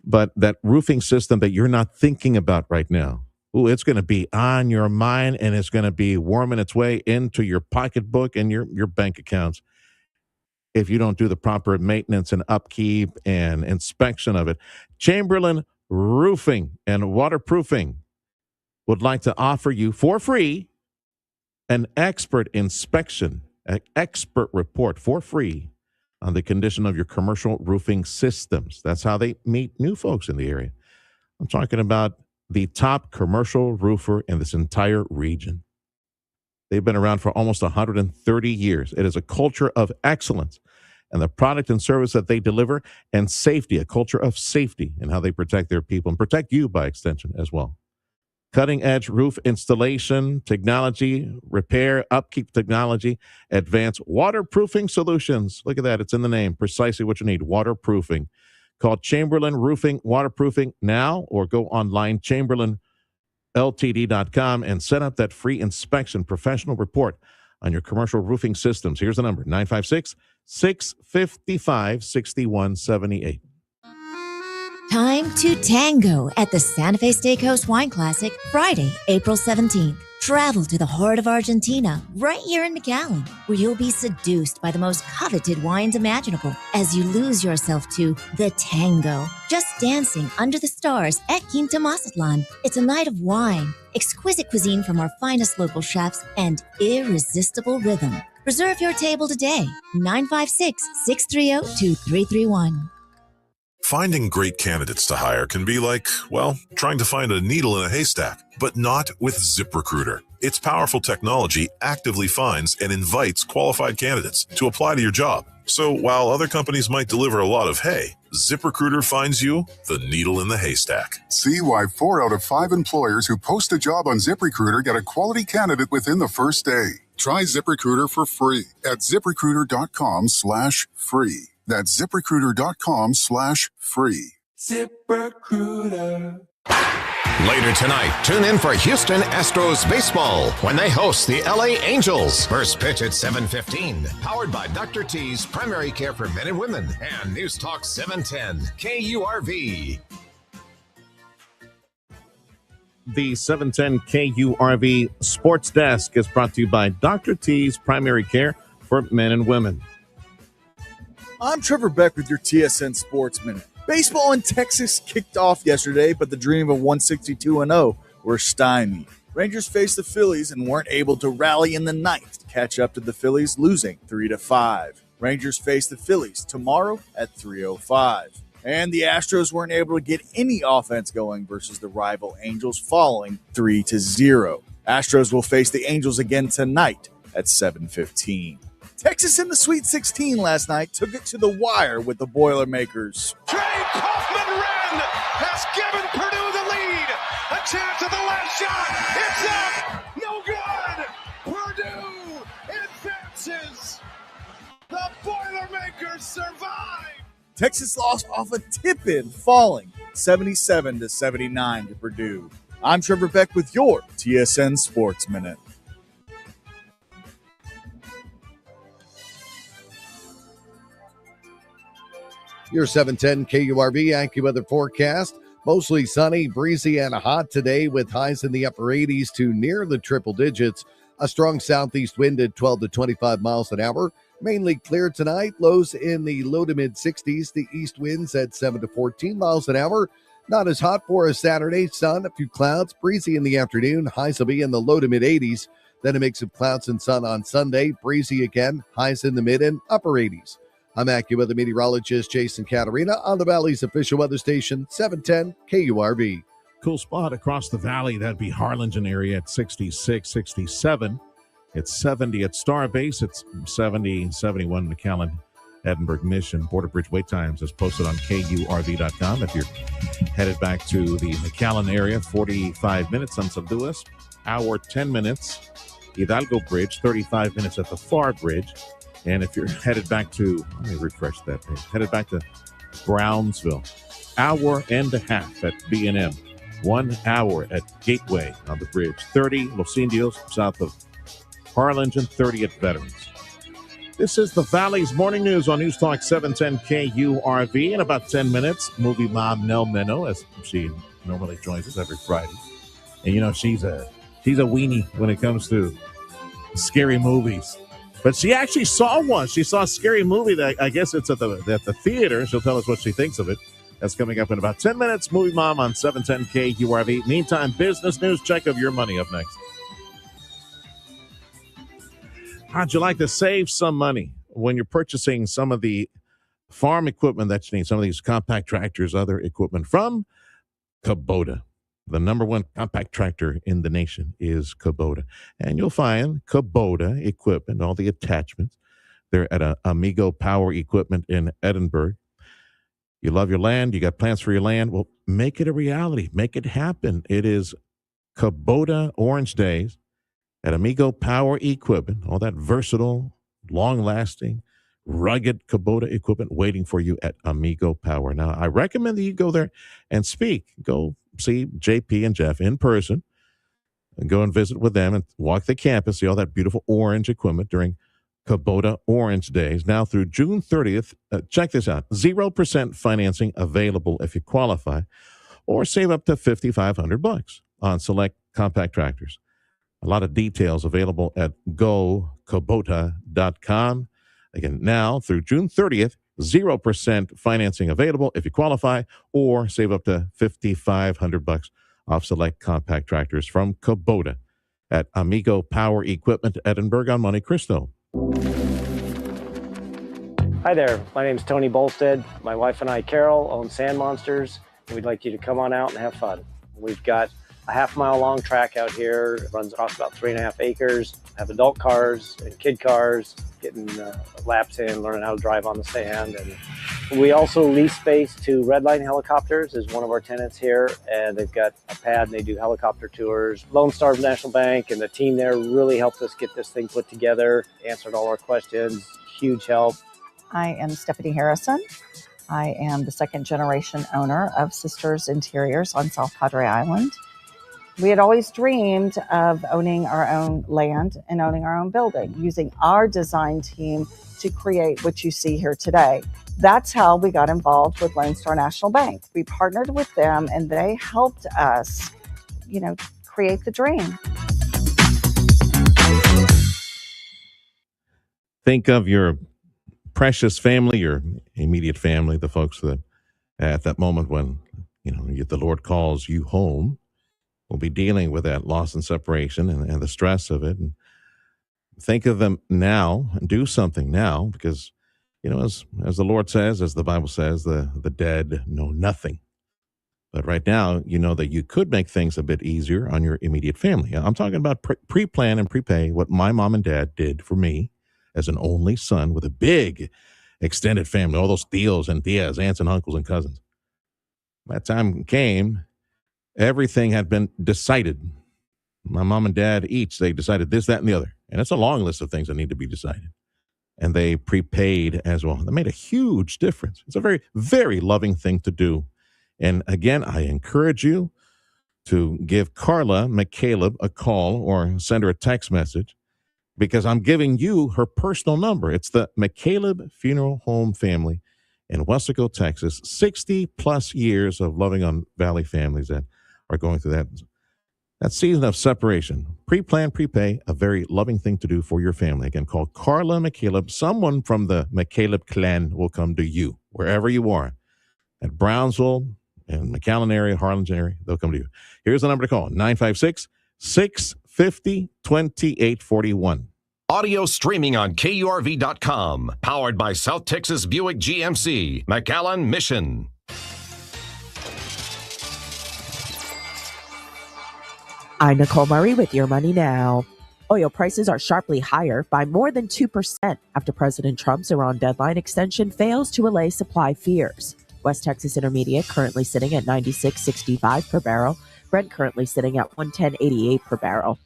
But that roofing system that you're not thinking about right now, it's going to be on your mind, and it's going to be worming its way into your pocketbook and your bank accounts. if you don't do the proper maintenance and upkeep and inspection of it. Chamberlain Roofing and Waterproofing would like to offer you for free an expert inspection, an expert report for free on the condition of your commercial roofing systems. That's how they meet new folks in the area. I'm talking about the top commercial roofer in this entire region. They've been around for almost 130 years. It is a culture of excellence, and the product and service that they deliver, and safety, a culture of safety in how they protect their people and protect you by extension as well. Cutting-edge roof installation, technology, repair, upkeep technology, advanced waterproofing solutions. Look at that. It's in the name. Precisely what you need. Waterproofing. Call Chamberlain Roofing Waterproofing now, or go online, chamberlainltd.com, and set up that free inspection professional report on your commercial roofing systems. Here's the number, 956-655-6178.
Time to tango at the Santa Fe Steakhouse Wine Classic, Friday, April 17th. Travel to the heart of Argentina, right here in McAllen, where you'll be seduced by the most coveted wines imaginable as you lose yourself to the tango. Just dancing under the stars at Quinta Mazatlan. It's a night of wine, exquisite cuisine from our finest local chefs, and irresistible rhythm. Reserve your table today, 956-630-2331.
Finding great candidates to hire can be like, well, trying to find a needle in a haystack, but not with ZipRecruiter. Its powerful technology actively finds and invites qualified candidates to apply to your job. So while other companies might deliver a lot of hay, ZipRecruiter finds you the needle in the haystack.
See why 4 out of 5 employers who post a job on ZipRecruiter get a quality candidate within the first day. Try ZipRecruiter for free at ZipRecruiter.com/free. That's ZipRecruiter.com/free.
ZipRecruiter. Later tonight, tune in for Houston Astros baseball when they host the LA Angels. First pitch at 7:15. Powered by Dr. T's Primary Care for Men and Women and News Talk 710 KURV.
The 710 KURV Sports Desk is brought to you by Dr. T's Primary Care for Men and Women.
I'm Trevor Beck with your TSN Sports Minute. Baseball in Texas kicked off yesterday, but the dream of 162-0 were stymied. Rangers faced the Phillies and weren't able to rally in the ninth to catch up to the Phillies, losing 3-5. Rangers face the Phillies tomorrow at 3:05. And the Astros weren't able to get any offense going versus the rival Angels, falling 3-0. Astros will face the Angels again tonight at 7:15. Texas in the Sweet 16 last night took it to the wire with the Boilermakers.
Trey Kaufman-Renn has given Purdue the lead. A chance at the last shot. It's up. No good. Purdue advances. The Boilermakers survive.
Texas lost off a tip-in, falling 77-79 to Purdue. I'm Trevor Beck with your TSN Sports Minute.
Your 710 KURV AccuWeather forecast. Mostly sunny, breezy, and hot today with highs in the upper 80s to near the triple digits. A strong southeast wind at 12 to 25 miles an hour. Mainly clear tonight. Lows in the low to mid 60s. The east winds at 7 to 14 miles an hour. Not as hot for a Saturday. Sun, a few clouds, breezy in the afternoon. Highs will be in the low to mid 80s. Then a mix of clouds and sun on Sunday. Breezy again. Highs in the mid and upper 80s. I'm AccuWeather meteorologist Jason Caterina on the Valley's official weather station, 710 KURV.
Cool spot across the valley. That'd be Harlingen area at 66, 67. It's 70 at Starbase. It's 70, 71 McAllen, Edinburgh Mission. Border Bridge wait times is posted on KURV.com. If you're headed back to the McAllen area, 45 minutes on San Luis, hour 10 minutes. Hidalgo Bridge, 35 minutes at the Far Bridge. And if you're headed back to, let me refresh that page, headed back to Brownsville, hour and a half at B&M, 1 hour at Gateway on the bridge, 30 Los Indios south of Harlingen, 30 at Veterans. This is the Valley's Morning News on News Talk 710 KURV. In about 10 minutes, movie mom Nell Meno, as she normally joins us every Friday. And, you know, she's a weenie when it comes to scary movies. But she actually saw one. She saw a scary movie that I guess it's at the theater. She'll tell us what she thinks of it. That's coming up in about 10 minutes. Movie Mom on 710 KURV. Meantime, business news check of your money up next. How'd you like to save some money when you're purchasing some of the farm equipment that you need, some of these compact tractors, other equipment from Kubota? The number one compact tractor in the nation is Kubota. And you'll find Kubota equipment, all the attachments. They're at Amigo Power Equipment in Edinburgh. You love your land. You got plans for your land. Well, make it a reality. Make it happen. It is Kubota Orange Days at Amigo Power Equipment. All that versatile, long-lasting, rugged Kubota equipment waiting for you at Amigo Power. Now, I recommend that you go there and speak. Go see JP and Jeff in person and go and visit with them and walk the campus, see all that beautiful orange equipment during Kubota Orange Days. Now through June 30th, check this out. 0% financing available if you qualify, or save up to $5,500 on select compact tractors. A lot of details available at gokubota.com. Again, now through June 30th, 0% financing available if you qualify, or save up to $5,500 off select compact tractors from Kubota at Amigo Power Equipment, Edinburgh on Monte Cristo.
Hi there, my name's Tony Bolstead. My wife and I, Carol, own Sand Monsters, and we'd like you to come on out and have fun. We've got a half-mile long track out here. It runs across about 3.5 acres. Have adult cars and kid cars, getting laps in, learning how to drive on the sand. And we also lease space to Redline Helicopters is one of our tenants here, and they've got a pad and they do helicopter tours. Lone Star National Bank and the team there really helped us get this thing put together, answered all our questions, huge help.
I am Stephanie Harrison. I am the second generation owner of Sisters Interiors on South Padre Island. We had always dreamed of owning our own land and owning our own building, using our design team to create what you see here today. That's how we got involved with Lone Star National Bank. We partnered with them and they helped us, create the dream.
Think of your precious family, your immediate family, the folks that at that moment when, the Lord calls you home, will be dealing with that loss and separation and the stress of it. And think of them now and do something now because, as the Lord says, as the Bible says, the dead know nothing. But right now, you know that you could make things a bit easier on your immediate family. I'm talking about pre-plan and prepay, what my mom and dad did for me as an only son with a big extended family, all those tios and tias, aunts and uncles and cousins. That time came, everything had been decided. My mom and dad they decided this, that, and the other. And it's a long list of things that need to be decided. And they prepaid as well. That made a huge difference. It's a very, very loving thing to do. And again, I encourage you to give Carla McCaleb a call or send her a text message because I'm giving you her personal number. It's the McCaleb Funeral Home family in Westaco, Texas. 60 plus years of loving on Valley families that are going through that season of separation. Pre-plan, prepay, a very loving thing to do for your family. Again, call Carla McCaleb. Someone from the McCaleb clan will come to you, wherever you are. At Brownsville, and McAllen area, Harlingen area, they'll come to you. Here's the number to call, 956-650-2841.
Audio streaming on KURV.com. Powered by South Texas Buick GMC, McAllen Mission.
I'm Nicole Murray with Your Money Now. Oil prices are sharply higher by more than 2% after President Trump's Iran deadline extension fails to allay supply fears. West Texas Intermediate currently sitting at $96.65 per barrel. Brent currently sitting at $110.88 per barrel.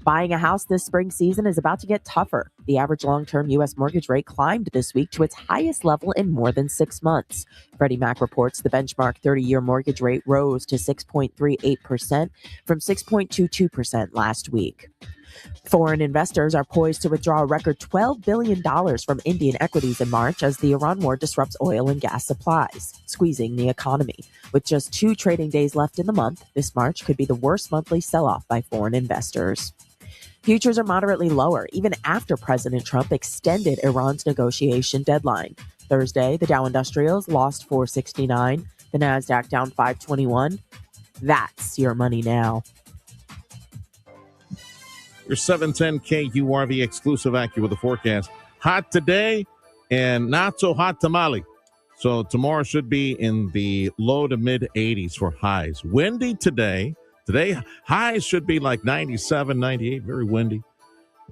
Buying a house this spring season is about to get tougher. The average long-term U.S. mortgage rate climbed this week to its highest level in more than 6 months. Freddie Mac reports the benchmark 30-year mortgage rate rose to 6.38% from 6.22% last week. Foreign investors are poised to withdraw a record $12 billion from Indian equities in March as the Iran war disrupts oil and gas supplies, squeezing the economy. With just 2 trading days left in the month, this March could be the worst monthly sell-off by foreign investors. Futures are moderately lower, even after President Trump extended Iran's negotiation deadline. Thursday, the Dow Industrials lost 469, the NASDAQ down 521. That's your money now.
Your 710 KURV exclusive AccuWeather forecast. Hot today and not so hot tamale. So tomorrow should be in the low to mid 80s for highs. Windy today. Today, highs should be like 97, 98, very windy.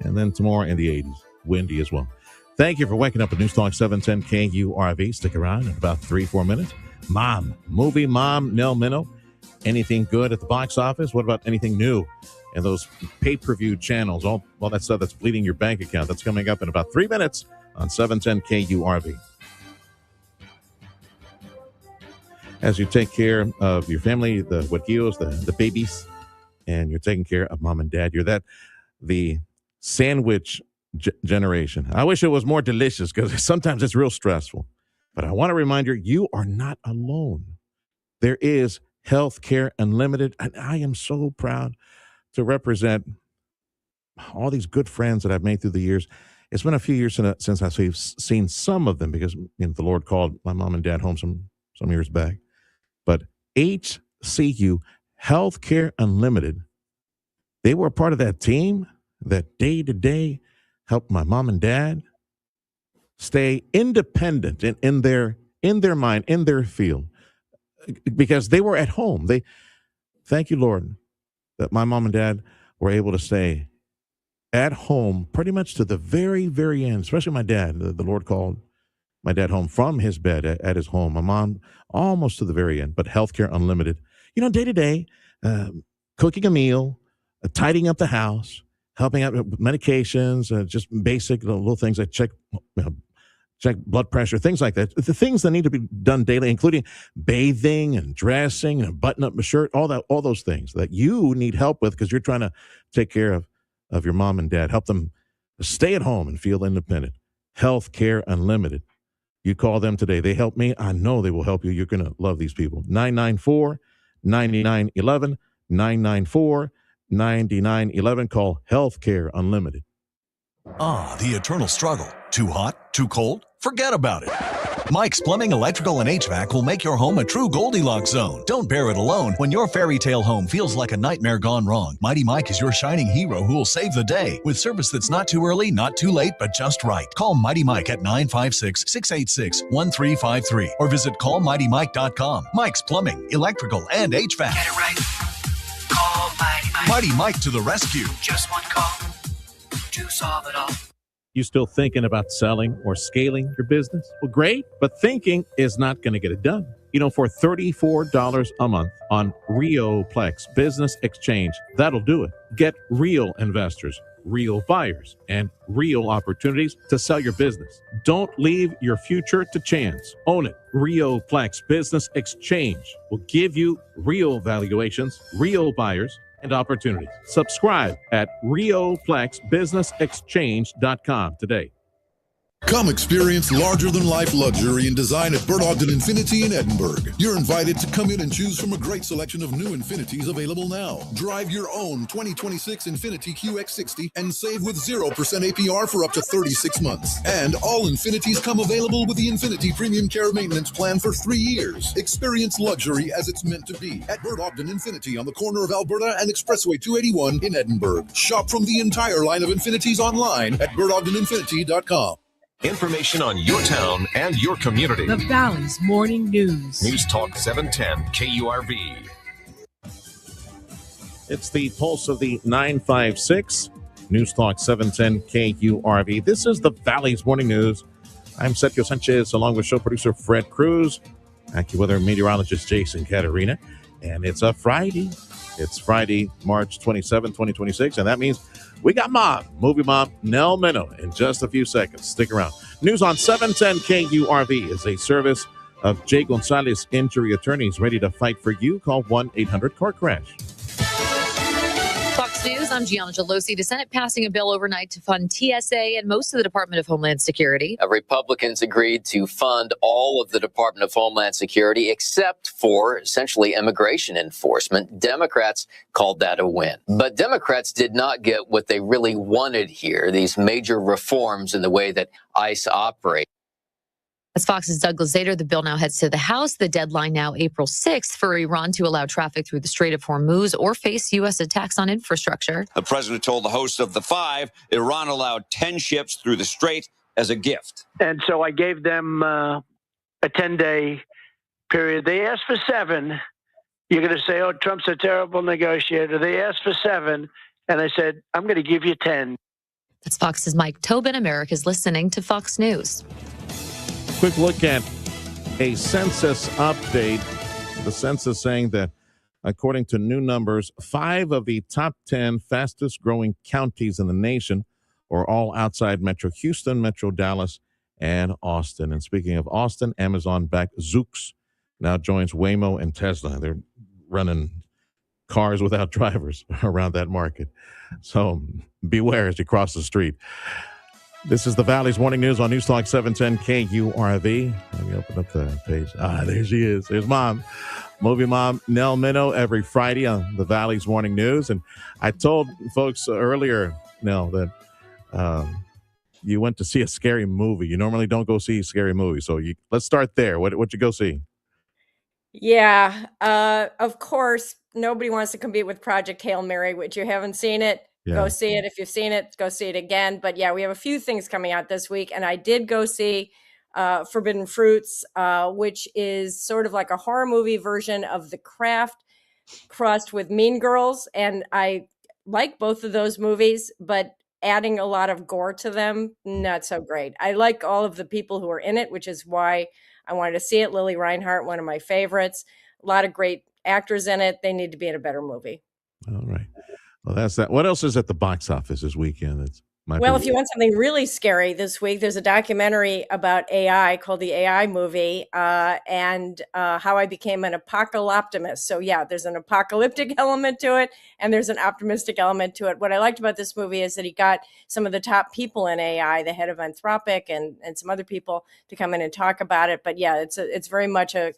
And then tomorrow in the 80s, windy as well. Thank you for waking up at News Talk 710 KURV. Stick around in about 3-4 minutes. Movie mom, Nell Minow. Anything good at the box office? What about anything new? And those pay-per-view channels, all that stuff that's bleeding your bank account. That's coming up in about 3 minutes on 710 KURV. As you take care of your family, the huerquillos, the babies, and you're taking care of mom and dad, the sandwich generation. I wish it was more delicious because sometimes it's real stressful. But I want to remind you are not alone. There is Healthcare Unlimited, and I am so proud to represent all these good friends that I've made through the years. It's been a few years since I've seen some of them because the Lord called my mom and dad home some years back. But HCU, Healthcare Unlimited, they were part of that team that day to day helped my mom and dad stay independent in their mind, in their field, because they were at home. Thank you, Lord, that my mom and dad were able to stay at home pretty much to the very, very end, especially my dad. The Lord called my dad home from his bed at his home. My mom almost to the very end, but Healthcare Unlimited, day to day, cooking a meal, tidying up the house, helping out with medications, just basic little things like check blood pressure, things like that. The things that need to be done daily, including bathing and dressing and button up a shirt, all those things that you need help with because you're trying to take care of your mom and dad, help them stay at home and feel independent. Healthcare Unlimited. You call them today. They help me. I know they will help you. You're going to love these people. 994-9911, 994-9911. Call Healthcare Unlimited.
The eternal struggle. Too hot? Too cold? Forget about it. Mike's Plumbing, Electrical, and HVAC will make your home a true Goldilocks zone. Don't bear it alone when your fairy tale home feels like a nightmare gone wrong. Mighty Mike is your shining hero who will save the day with service that's not too early, not too late, but just right. Call Mighty Mike at 956-686-1353 or visit callmightymike.com. Mike's Plumbing, Electrical, and HVAC.
Get it right. Call Mighty Mike.
Mighty Mike to the rescue.
Just one call to solve it all.
You still thinking about selling or scaling your business? Well, great, but thinking is not going to get it done. For $34 a month on RioPlex Business Exchange, that'll do it. Get real investors, real buyers, and real opportunities to sell your business. Don't leave your future to chance. Own it. RioPlex Business Exchange will give you real valuations, real buyers, and opportunities. Subscribe at RioPlexBusinessExchange.com today.
Come experience larger-than-life luxury and design at Bert Ogden Infiniti in Edinburgh. You're invited to come in and choose from a great selection of new Infinitis available now. Drive your own 2026 Infiniti QX60 and save with 0% APR for up to 36 months. And all Infinitis come available with the Infiniti Premium Care Maintenance Plan for 3 years. Experience luxury as it's meant to be at Bert Ogden Infiniti on the corner of Alberta and Expressway 281 in Edinburgh. Shop from the entire line of Infinitis online at bertogdeninfiniti.com.
Information on your town and your community.
The Valley's Morning News.
News Talk 710 KURV.
It's the pulse of the 956. News Talk 710 KURV. This is the Valley's Morning News. I'm Sergio Sanchez along with show producer Fred Cruz, AccuWeather meteorologist Jason Caterina. And it's a Friday. It's Friday, March 27, 2026. And that means we got movie mom, Nell Minow in just a few seconds. Stick around. News on 710 KURV is a service of Jay Gonzalez Injury Attorneys, ready to fight for you. Call 1-800-CAR-CRASH.
Fox
News, I'm Gianna Gelosi. The Senate passing a bill overnight to fund TSA and most of the Department of Homeland Security.
Republicans agreed to fund all of the Department of Homeland Security except for essentially immigration enforcement. Democrats called that a win. But Democrats did not get what they really wanted here, these major reforms in the way that ICE operates.
As Fox's Douglas Zader, the bill now heads to the House. The deadline now April 6th for Iran to allow traffic through the Strait of Hormuz or face U.S. attacks on infrastructure.
The president told the hosts of the Five Iran allowed 10 ships through the strait as a gift.
And so I gave them a 10-day period. They asked for 7. You're going to say, oh, Trump's a terrible negotiator. They asked for 7, and I said, I'm going to give you 10.
That's Fox's Mike Tobin. America's listening to Fox News.
Quick look at a census update. The census saying that, according to new numbers, 5 of the top 10 fastest growing counties in the nation are all outside Metro Houston, Metro Dallas, and Austin. And speaking of Austin, Amazon-backed Zoox now joins Waymo and Tesla. They're running cars without drivers around that market. So beware as you cross the street. This is the Valley's Morning News on News Talk 710 KURV. Let me open up the page. There she is. There's Mom. Movie Mom Nell Minow every Friday on the Valley's Morning News. And I told folks earlier, Nell, that you went to see a scary movie. You normally don't go see scary movies. So let's start there. What'd you go see?
Yeah, of course, nobody wants to compete with Project Hail Mary, which you haven't seen it. Go see it. If you've seen it, go see it again. But yeah, we have a few things coming out this week. And I did go see Forbidden Fruits, which is sort of like a horror movie version of The Craft crossed with Mean Girls. And I like both of those movies, but adding a lot of gore to them, not so great. I like all of the people who are in it, which is why I wanted to see it. Lily Reinhart, one of my favorites. A lot of great actors in it. They need to be in a better movie.
All right. Well, that's that. What else is at the box office this weekend?
If you want something really scary this week, there's a documentary about AI called The AI Movie and how I became an apocalyptimist. So yeah, there's an apocalyptic element to it and there's an optimistic element to it. What I liked about this movie is that he got some of the top people in AI, the head of Anthropic and some other people to come in and talk about it. But yeah, it's very much a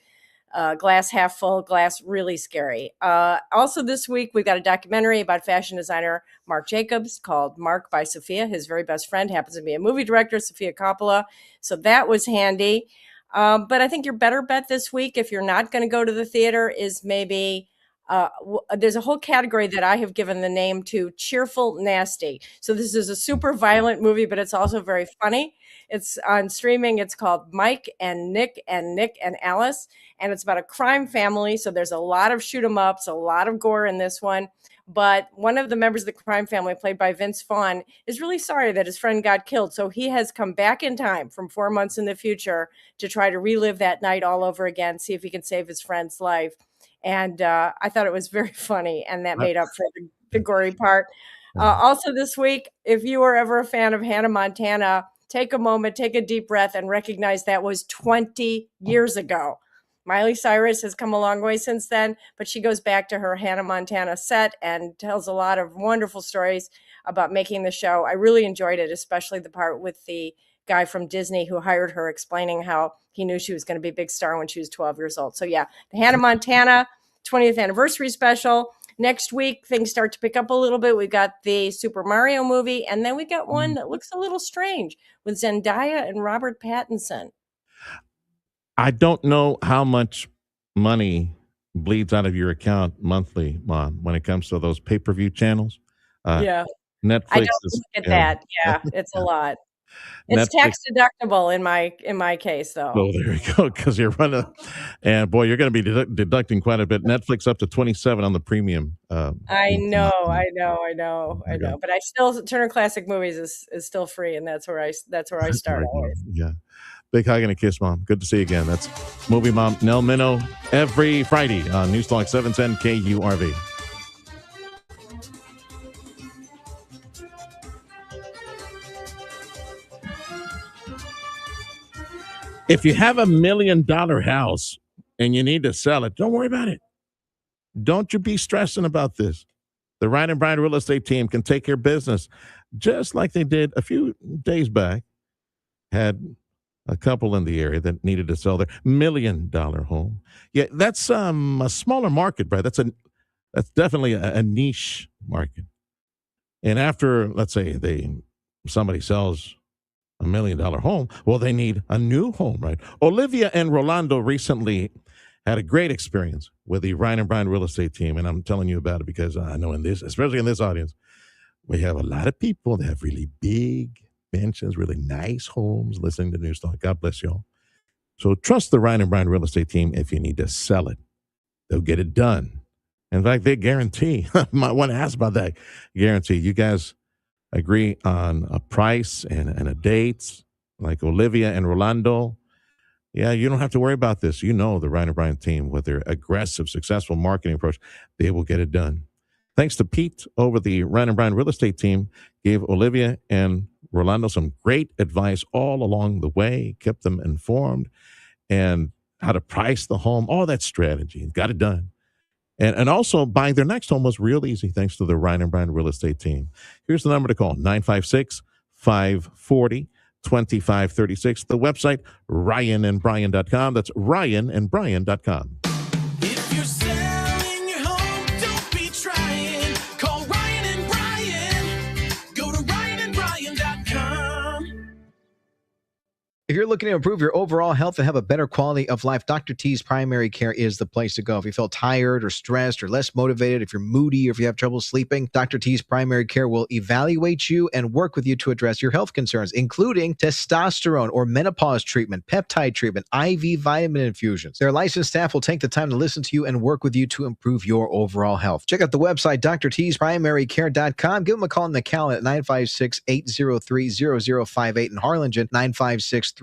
glass half full, glass really scary. Also this week, we've got a documentary about fashion designer Marc Jacobs called Marc by Sophia. His very best friend happens to be a movie director, Sofia Coppola. So that was handy. But I think your better bet this week, if you're not going to go to the theater, is maybe there's a whole category that I have given the name to Cheerful Nasty. So this is a super violent movie, but it's also very funny. It's on streaming. It's called Mike and Nick and Alice. And it's about a crime family. So there's a lot of shoot 'em ups, a lot of gore in this one. But one of the members of the crime family, played by Vince Vaughn, is really sorry that his friend got killed. So he has come back in time from 4 months in the future to try to relive that night all over again, see if he can save his friend's life. And I thought it was very funny, and that made up for the gory part. Also this week, if you were ever a fan of Hannah Montana, take a moment, take a deep breath, and recognize that was 20 years ago. Miley Cyrus has come a long way since then, but she goes back to her Hannah Montana set and tells a lot of wonderful stories about making the show. I really enjoyed it, especially the part with the guy from Disney who hired her, explaining how he knew she was going to be a big star when she was 12 years old. So yeah, the Hannah Montana 20th anniversary special. Next week, things start to pick up a little bit. We've got the Super Mario movie, and then we got one that looks a little strange with Zendaya and Robert Pattinson.
I don't know how much money bleeds out of your account monthly, Mom, when it comes to those pay-per-view channels.
Yeah.
Netflix
I don't look at that. Yeah, it's a lot. It's tax deductible in my case, though.
Oh, there you go. Because you're running, and boy, you're going to be deducting quite a bit. Netflix up to 27 on the premium.
I know. But I still Turner Classic Movies is still free, and that's where I start always.
Yeah. Big hug and a kiss, Mom. Good to see you again. That's Movie Mom Nell Minow every Friday on News Talk 710 KURV. If you have $1 million house and you need to sell it, don't worry about it. Don't you be stressing about this. The Ryan and Bryan real estate team can take care of business just like they did a few days back. Had a couple in the area that needed to sell their $1 million home. Yeah, that's a smaller market, Brad. That's definitely a niche market. And after, let's say, somebody sells $1 million home, well, they need a new home, right? Olivia and Rolando recently had a great experience with the Ryan and Bryan real estate team, and I'm telling you about it because I know especially in this audience, we have a lot of people that have really big mansions, really nice homes, listening to News Talk. God bless y'all. So trust the Ryan and Bryan real estate team if you need to sell it. They'll get it done. In fact, they guarantee. Might want to ask about that. Guarantee. You guys agree on a price and a date, like Olivia and Rolando. Yeah, you don't have to worry about this. You know the Ryan and Bryan team with their aggressive, successful marketing approach, they will get it done. Thanks to Pete over the Ryan and Bryan real estate team, gave Olivia and Rolando some great advice all along the way, kept them informed, and how to price the home, all that strategy. Got it done. And also buying their next home was real easy thanks to the Ryan and Bryan real estate team. Here's the number to call, 956-540-2536. The website, ryanandbryan.com. That's ryanandbryan.com.
If you're selling your home, don't be trying. Call Ryan and Bryan. Go to ryanandbryan.com.
If you're looking to improve your overall health and have a better quality of life, Dr. T's Primary Care is the place to go. If you feel tired or stressed or less motivated, if you're moody or if you have trouble sleeping, Dr. T's Primary Care will evaluate you and work with you to address your health concerns, including testosterone or menopause treatment, peptide treatment, IV vitamin infusions. Their licensed staff will take the time to listen to you and work with you to improve your overall health. Check out the website, drtsprimarycare.com. Give them a call in the Cal at 956-803-0058 in Harlingen, 956-368-5247.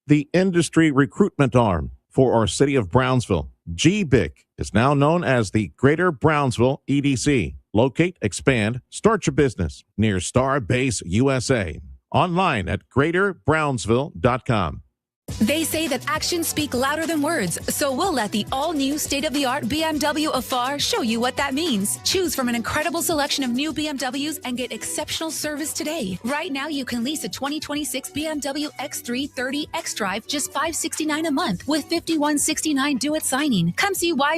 The industry recruitment arm for our city of Brownsville, GBIC, is now known as the Greater Brownsville EDC. Locate, expand, start your business near Starbase USA. Online at greaterbrownsville.com.
They say that actions speak louder than words, so we'll let the all-new state-of-the-art BMW Afar show you what that means. Choose from an incredible selection of new BMWs and get exceptional service today. Right now, you can lease a 2026 BMW X3 30 xDrive just $569 a month with $5169 due at signing. Come see why